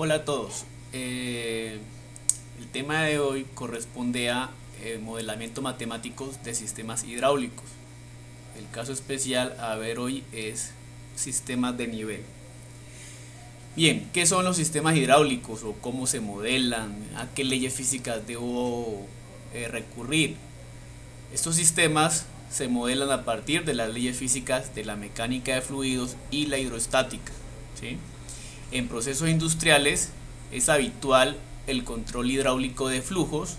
Hola a todos. El tema de hoy corresponde a modelamiento matemático de sistemas hidráulicos. El caso especial a ver hoy es sistemas de nivel. Bien, ¿qué son los sistemas hidráulicos o cómo se modelan? ¿A qué leyes físicas debo recurrir? Estos sistemas se modelan a partir de las leyes físicas de la mecánica de fluidos y la hidrostática, ¿sí? En procesos industriales es habitual el control hidráulico de flujos,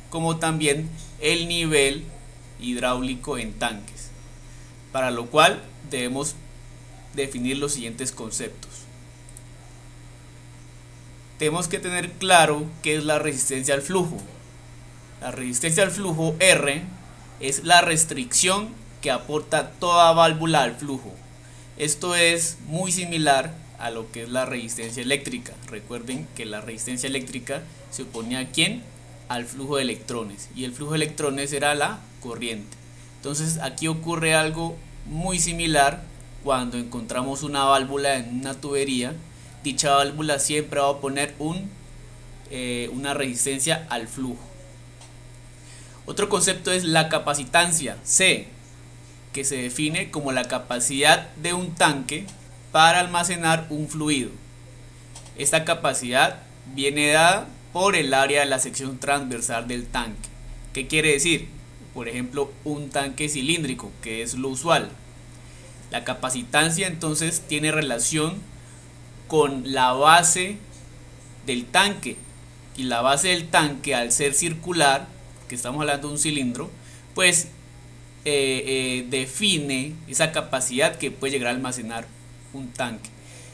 como también el nivel hidráulico en tanques, para lo cual debemos definir los siguientes conceptos. Tenemos que tener claro qué es la resistencia al flujo. La resistencia al flujo R es la restricción que aporta toda válvula al flujo. Esto es muy similar a lo que es la resistencia eléctrica. Recuerden que la resistencia eléctrica se oponía a ¿quién? Al flujo de electrones, y el flujo de electrones era la corriente. Entonces aquí ocurre algo muy similar cuando encontramos una válvula en una tubería. Dicha válvula siempre va a oponer una resistencia al flujo. Otro concepto es la capacitancia, C, que se define como la capacidad de un tanque para almacenar un fluido. Esta capacidad viene dada por el área de la sección transversal del tanque. ¿Qué quiere decir? Por ejemplo, un tanque cilíndrico, que es lo usual. La capacitancia entonces tiene relación con la base del tanque, y la base del tanque, al ser circular, que estamos hablando de un cilindro, pues define esa capacidad que puede llegar a almacenar un tanque.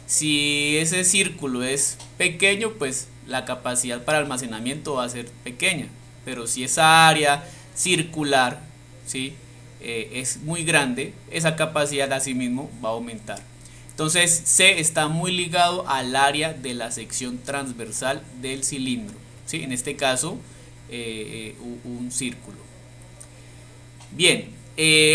Si ese círculo es pequeño, pues la capacidad para almacenamiento va a ser pequeña, pero si esa área circular, ¿sí? Es muy grande, esa capacidad asimismo va a aumentar. Entonces C está muy ligado al área de la sección transversal del cilindro, ¿sí? En este caso un círculo. Bien,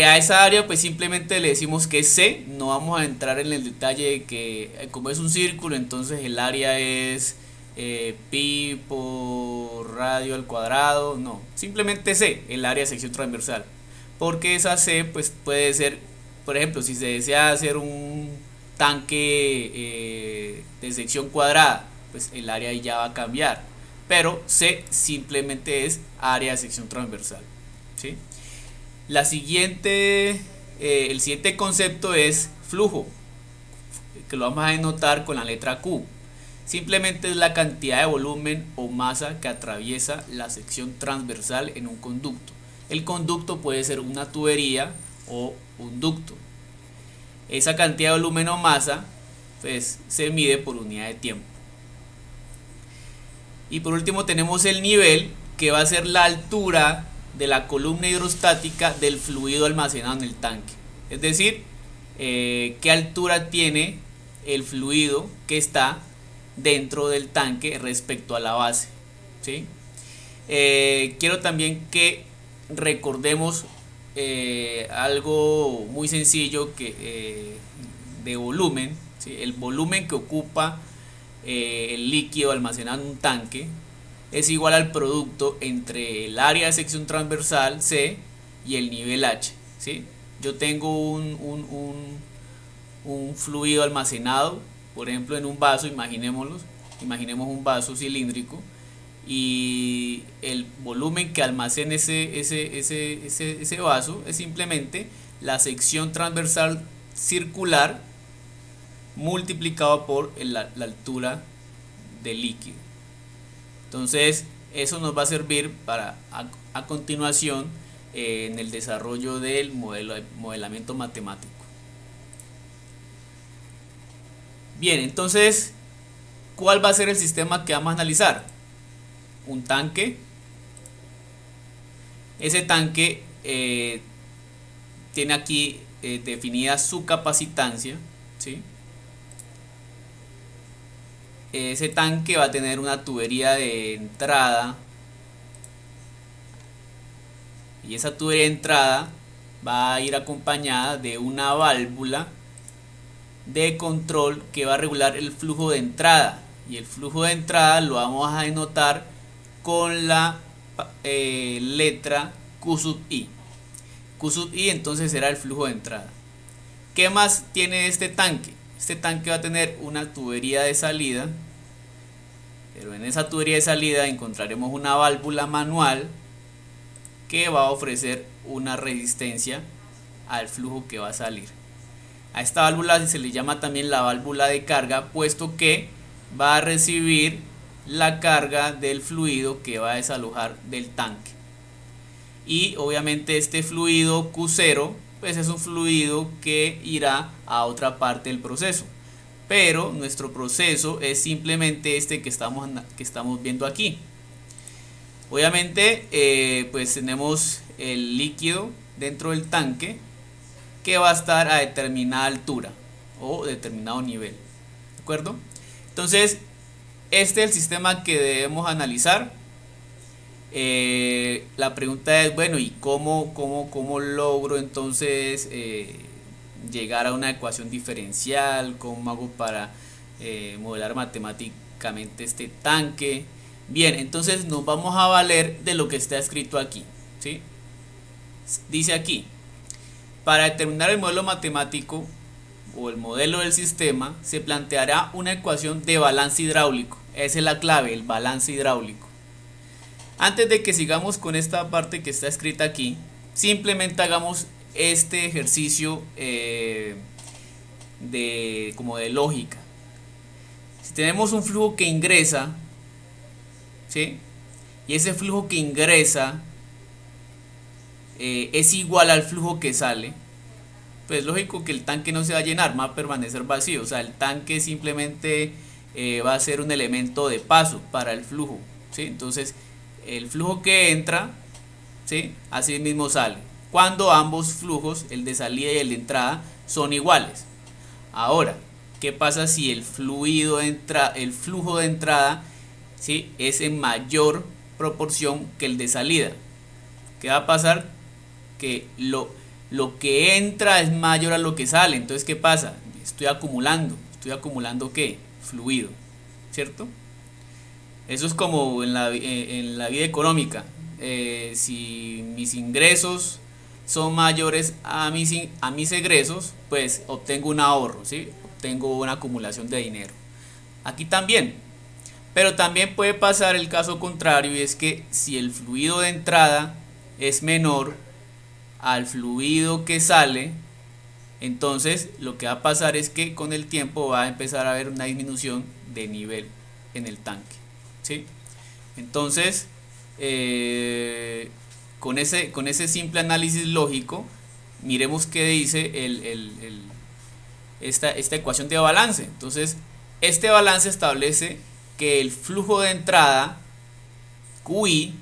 a esa área pues simplemente le decimos que es C. No vamos a entrar en el detalle de que como es un círculo, entonces el área es pi por radio al cuadrado. No, simplemente C, el área de sección transversal, porque esa C pues puede ser, por ejemplo, si se desea hacer un tanque de sección cuadrada, pues el área ya va a cambiar, pero C simplemente es área de sección transversal, ¿sí? El siguiente concepto es flujo, que lo vamos a denotar con la letra Q. Simplemente es la cantidad de volumen o masa que atraviesa la sección transversal en un conducto. El conducto puede ser una tubería o un ducto. Esa cantidad de volumen o masa pues se mide por unidad de tiempo. Y por último tenemos el nivel, que va a ser la altura de la columna hidrostática del fluido almacenado en el tanque. Es decir, qué altura tiene el fluido que está dentro del tanque respecto a la base, ¿sí? Quiero también que recordemos algo muy sencillo de volumen, ¿sí? El volumen que ocupa el líquido almacenado en un tanque es igual al producto entre el área de sección transversal C y el nivel H, ¿sí? Yo tengo un fluido almacenado, por ejemplo en un vaso. Imaginemos un vaso cilíndrico, y el volumen que almacena ese vaso es simplemente la sección transversal circular multiplicado por la altura del líquido. Entonces eso nos va a servir para a continuación en el desarrollo del modelamiento matemático. Bien, entonces, ¿cuál va a ser el sistema que vamos a analizar? Un tanque. Ese tanque tiene aquí definida su capacitancia, ¿sí? Ese tanque va a tener una tubería de entrada, y esa tubería de entrada va a ir acompañada de una válvula de control que va a regular el flujo de entrada. y el flujo de entrada lo vamos a denotar con la letra Q sub I. Q sub I entonces será el flujo de entrada. ¿Qué más tiene este tanque? Este tanque va a tener una tubería de salida, pero en esa tubería de salida encontraremos una válvula manual que va a ofrecer una resistencia al flujo que va a salir. A esta válvula se le llama también la válvula de carga, puesto que va a recibir la carga del fluido que va a desalojar del tanque. Y obviamente este fluido Q0 pues es un fluido que irá a otra parte del proceso, pero nuestro proceso es simplemente este que estamos viendo aquí. Obviamente pues tenemos el líquido dentro del tanque que va a estar a determinada altura o determinado nivel, ¿de acuerdo? Entonces este es el sistema que debemos analizar. La pregunta es, bueno, ¿y cómo logro entonces llegar a una ecuación diferencial? ¿Cómo hago para modelar matemáticamente este tanque? Bien, entonces nos vamos a valer de lo que está escrito aquí, ¿sí? Dice aquí, para determinar el modelo matemático o el modelo del sistema, se planteará una ecuación de balance hidráulico. Esa es la clave, el balance hidráulico. Antes de que sigamos con esta parte que está escrita aquí, simplemente hagamos este ejercicio como de lógica. Si tenemos un flujo que ingresa, ¿sí? Y ese flujo que ingresa es igual al flujo que sale, pues lógico que el tanque no se va a llenar, va a permanecer vacío. O sea, el tanque simplemente va a ser un elemento de paso para el flujo, ¿sí? Entonces el flujo que entra, ¿sí?, así mismo sale cuando ambos flujos, el de salida y el de entrada, son iguales. Ahora, ¿qué pasa si el flujo de entrada, ¿sí?, es en mayor proporción que el de salida? ¿Qué va a pasar? Que lo que entra es mayor a lo que sale. Entonces, ¿qué pasa? Estoy acumulando ¿qué? Fluido, ¿cierto? Eso es como en la vida económica. Si mis ingresos son mayores a mis egresos, pues obtengo un ahorro, ¿sí? Obtengo una acumulación de dinero. Aquí también. Pero también puede pasar el caso contrario, y es que si el fluido de entrada es menor al fluido que sale, entonces lo que va a pasar es que con el tiempo va a empezar a haber una disminución de nivel en el tanque, ¿sí? Entonces con ese simple análisis lógico, miremos qué dice esta ecuación de balance. Entonces este balance establece que el flujo de entrada QI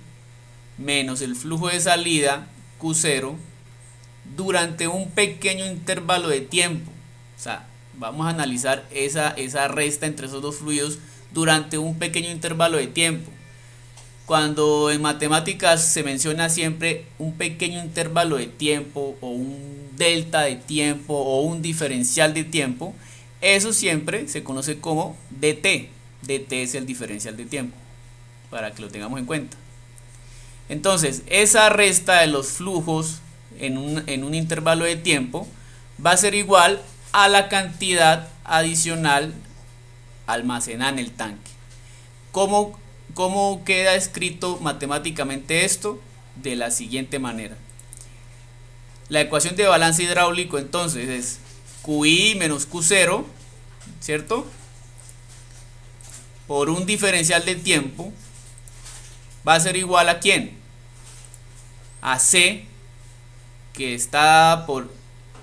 menos el flujo de salida Q0 durante un pequeño intervalo de tiempo. O sea, vamos a analizar esa resta entre esos dos fluidos durante un pequeño intervalo de tiempo. Cuando en matemáticas se menciona siempre un pequeño intervalo de tiempo o un delta de tiempo o un diferencial de tiempo, eso siempre se conoce como dt. dt es el diferencial de tiempo, para que lo tengamos en cuenta. Entonces, esa resta de los flujos en un intervalo de tiempo va a ser igual a la cantidad adicional almacenada en el tanque. ¿Cómo queda escrito matemáticamente esto? De la siguiente manera. La ecuación de balance hidráulico entonces es QI menos Q0, ¿cierto?, por un diferencial de tiempo, va a ser igual a ¿quién? A C, que está por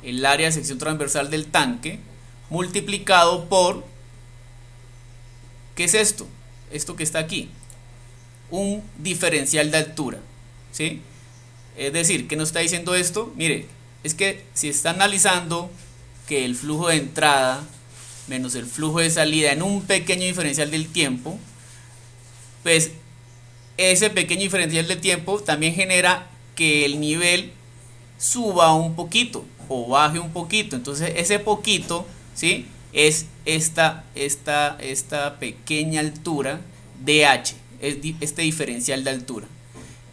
el área de sección transversal del tanque, multiplicado por, ¿qué es esto? Esto que está aquí, un diferencial de altura, ¿sí? Es decir, ¿qué nos está diciendo esto? Mire, es que si está analizando que el flujo de entrada menos el flujo de salida en un pequeño diferencial del tiempo, pues ese pequeño diferencial de tiempo también genera que el nivel suba un poquito o baje un poquito. Entonces ese poquito, ¿sí?, es esta pequeña altura DH, este diferencial de altura.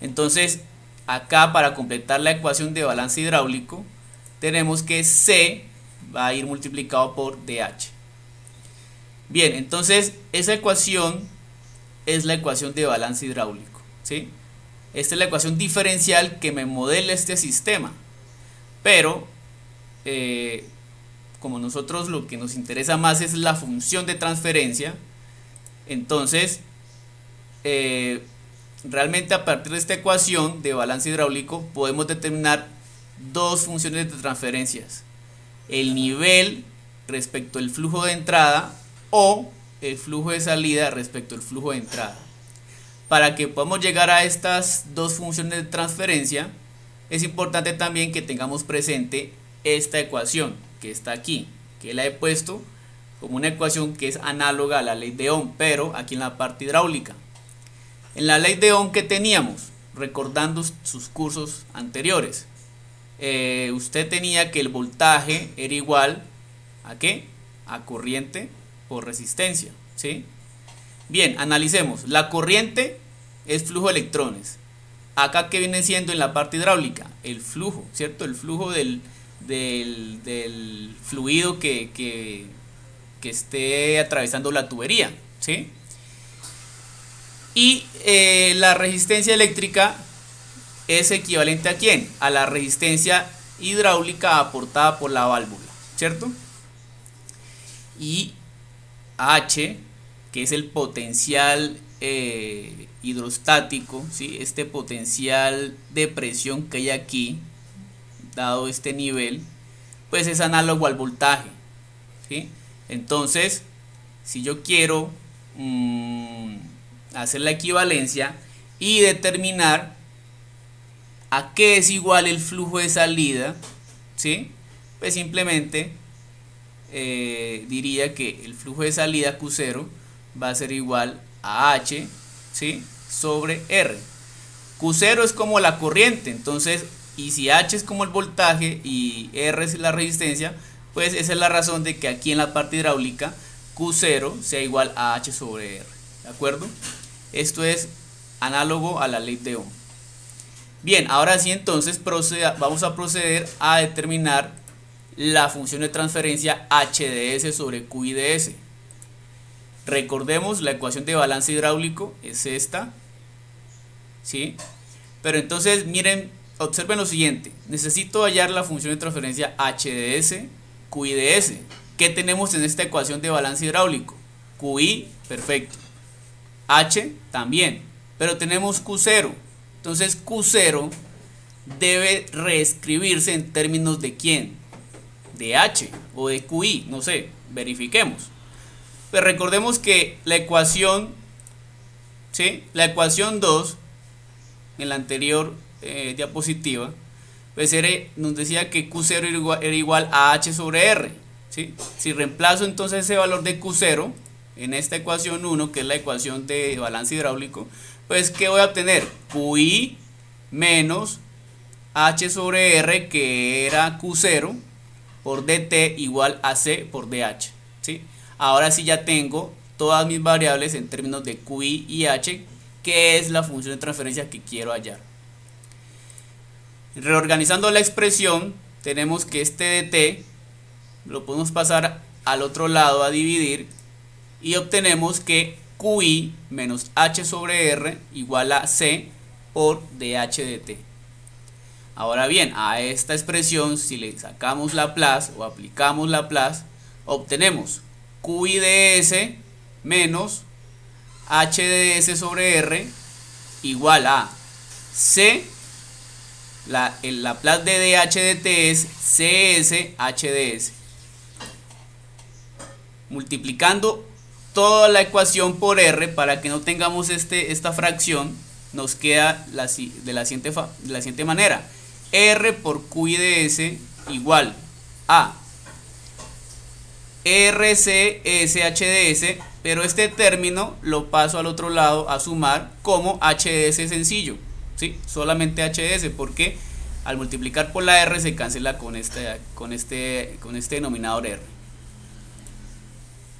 Entonces acá, para completar la ecuación de balance hidráulico, tenemos que C va a ir multiplicado por DH. Bien, entonces esa ecuación es la ecuación de balance hidráulico, ¿sí? Esta es la ecuación diferencial que me modela este sistema. Pero como nosotros lo que nos interesa más es la función de transferencia, entonces realmente a partir de esta ecuación de balance hidráulico podemos determinar dos funciones de transferencias: el nivel respecto al flujo de entrada o el flujo de salida respecto al flujo de entrada. Para que podamos llegar a estas dos funciones de transferencia, es importante también que tengamos presente esta ecuación que está aquí, que la he puesto como una ecuación que es análoga a la ley de Ohm, pero aquí en la parte hidráulica. En la ley de Ohm que teníamos, recordando sus cursos anteriores, usted tenía que el voltaje era igual ¿a qué? A corriente por resistencia, ¿sí? Bien, analicemos. La corriente es flujo de electrones. Acá, ¿qué viene siendo en la parte hidráulica? El flujo, ¿cierto? El flujo del fluido que esté atravesando la tubería, ¿sí? Y la resistencia eléctrica es equivalente ¿a quién? A la resistencia hidráulica aportada por la válvula, ¿cierto? Y H, que es el potencial hidrostático, ¿sí? Este potencial de presión que hay aquí, dado este nivel, pues es análogo al voltaje, ¿sí? Entonces, si yo quiero hacer la equivalencia y determinar a qué es igual el flujo de salida, ¿sí? Pues simplemente diría que el flujo de salida Q0 va a ser igual a H, ¿sí? Sobre R. Q0 es como la corriente, entonces, y si H es como el voltaje y R es la resistencia, pues esa es la razón de que aquí en la parte hidráulica Q0 sea igual a H sobre R, ¿de acuerdo? Esto es análogo a la ley de Ohm. Bien, ahora sí, entonces vamos a proceder a determinar la función de transferencia HDS sobre QIDS. Recordemos, la ecuación de balance hidráulico es esta, ¿sí? Pero entonces, miren, observen lo siguiente. Necesito hallar la función de transferencia HDS, QIDS. ¿Qué tenemos en esta ecuación de balance hidráulico? QI, perfecto. H, también. Pero tenemos Q0. Entonces, Q0 debe reescribirse en términos de ¿quién? De H o de QI, no sé, verifiquemos. Pues recordemos que la ecuación, ¿sí? La ecuación 2 en la anterior diapositiva, pues nos decía que Q0 era igual a H sobre R, ¿sí? Si reemplazo entonces ese valor de Q0 en esta ecuación 1, que es la ecuación de balance hidráulico, pues ¿qué voy a obtener? QI menos H sobre R, que era Q0, por dt igual a C por dH, ¿sí? Ahora sí ya tengo todas mis variables en términos de QI y H, que es la función de transferencia que quiero hallar. Reorganizando la expresión, tenemos que este dt lo podemos pasar al otro lado a dividir y obtenemos que QI menos H sobre R igual a C por dH dt. Ahora bien, a esta expresión, si le sacamos Laplace o aplicamos Laplace, obtenemos QIDS menos HDS sobre R igual a C, el Laplace de dH dt es CS HDS. Multiplicando toda la ecuación por R para que no tengamos esta fracción, nos queda de la siguiente manera: R por QIDS igual a RCSHDS, pero este término lo paso al otro lado a sumar como HDS sencillo, ¿sí? Solamente HDS, porque al multiplicar por la R se cancela con este denominador R.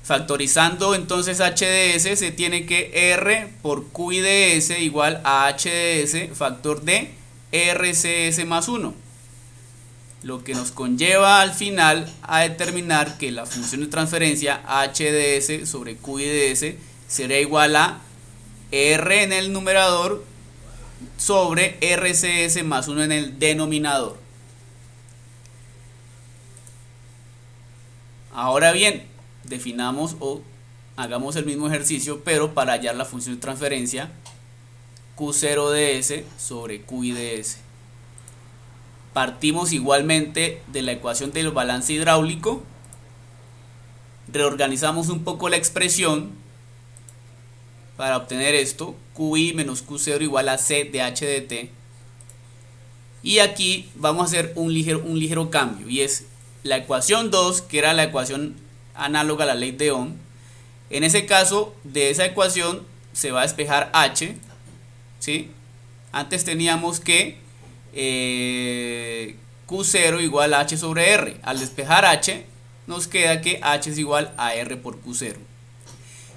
Factorizando entonces h de s, se tiene que r por q de s igual a h de s factor de rcs más 1. Lo que nos conlleva al final a determinar que la función de transferencia h de s sobre q de s será igual a r en el numerador sobre rcs más 1 en el denominador. Ahora bien, definamos o hagamos el mismo ejercicio, pero para hallar la función de transferencia q0 de s sobre q de s. Partimos igualmente de la ecuación del balance hidráulico, reorganizamos un poco la expresión para obtener esto, qi menos q0 igual a c de h de t, y aquí vamos a hacer un ligero cambio, y es la ecuación 2, que era la ecuación análoga a la ley de Ohm. En ese caso, de esa ecuación se va a despejar h, ¿sí? Antes teníamos que q0 igual a h sobre r. Al despejar h, nos queda que h es igual a r por q0.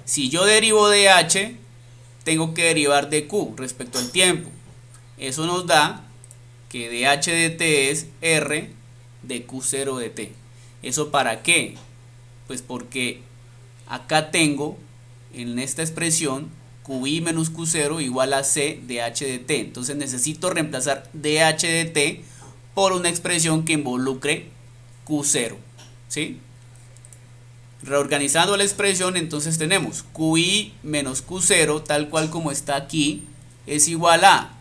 Si yo derivo de h, tengo que derivar de q respecto al tiempo. Eso nos da que de h de t es r de q0 de t. ¿Eso para qué? Pues porque acá tengo en esta expresión qi menos q0 igual a c de h de t. Entonces necesito reemplazar dh de t por una expresión que involucre q0, ¿sí? Reorganizando la expresión, entonces tenemos qi menos q0 tal cual como está aquí es igual a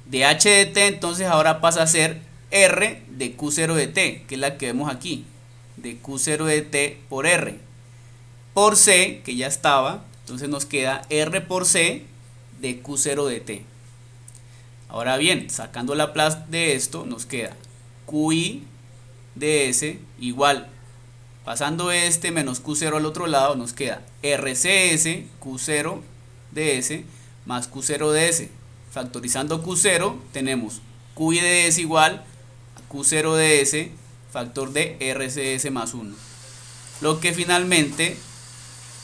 dh de t, entonces ahora pasa a ser r de q0 de t, que es la que vemos aquí, de q0 de t por r, por c, que ya estaba, entonces nos queda r por c de q0 de t. Ahora bien, sacando la plaza de esto, nos queda qi de s igual, pasando este menos q0 al otro lado, nos queda rcs q0 de s más q0 de s. Factorizando q0, tenemos qi de s igual a q0 de s factor de rcs más 1. Lo que finalmente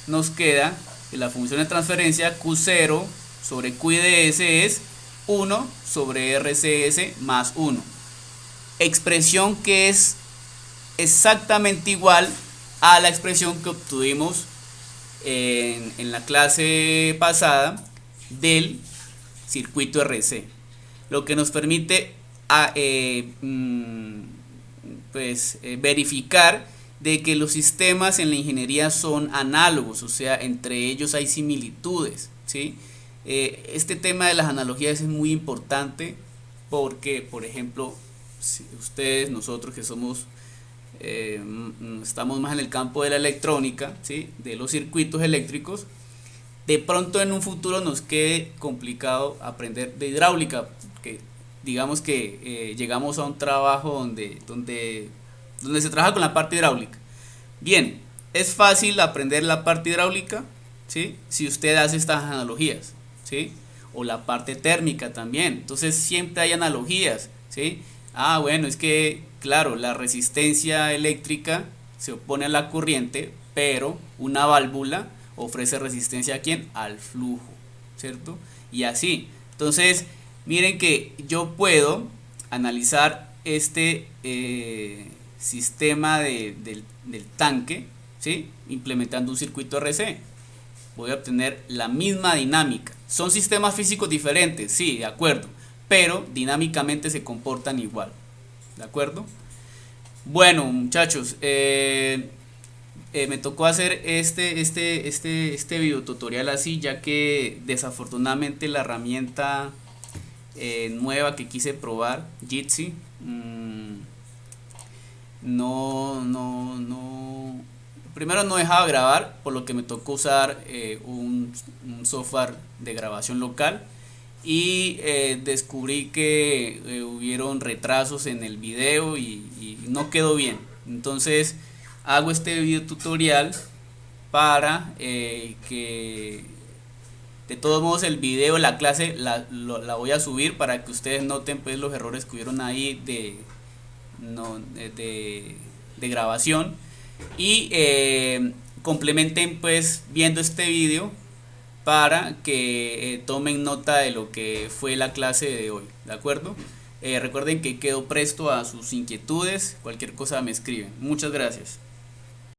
nos queda que la función de transferencia q0 sobre qi de s es 1 sobre rcs más 1. Expresión que es exactamente igual a la expresión que obtuvimos en la clase pasada del circuito RC, lo que nos permite verificar de que los sistemas en la ingeniería son análogos, o sea, entre ellos hay similitudes, ¿sí? Este tema de las analogías es muy importante porque, por ejemplo, si ustedes, nosotros que somos estamos más en el campo de la electrónica, ¿sí? De los circuitos eléctricos, de pronto en un futuro nos quede complicado aprender de hidráulica, que digamos que llegamos a un trabajo donde se trabaja con la parte hidráulica. Bien, es fácil aprender la parte hidráulica, ¿sí? Si usted hace estas analogías, ¿sí? O la parte térmica también, entonces siempre hay analogías, ¿sí? Bueno, es que claro, la resistencia eléctrica se opone a la corriente, pero una válvula ofrece resistencia ¿a quién? Al flujo, ¿cierto? Y así. Entonces, miren que yo puedo analizar este sistema del tanque, ¿sí? Implementando un circuito RC. Voy a obtener la misma dinámica. Son sistemas físicos diferentes, sí, de acuerdo, pero dinámicamente se comportan igual, ¿de acuerdo? Bueno, muchachos, me tocó hacer este video tutorial así, ya que desafortunadamente la herramienta nueva que quise probar, Jitsi, primero no dejaba grabar, por lo que me tocó usar un software de grabación local, y descubrí que hubieron retrasos en el video y no quedó bien. Entonces hago este video tutorial para que de todos modos el video, la clase la voy a subir para que ustedes noten pues los errores que hubieron ahí de grabación, y complementen pues viendo este video para que tomen nota de lo que fue la clase de hoy, ¿de acuerdo? Recuerden que quedo presto a sus inquietudes, cualquier cosa me escriben. Muchas gracias.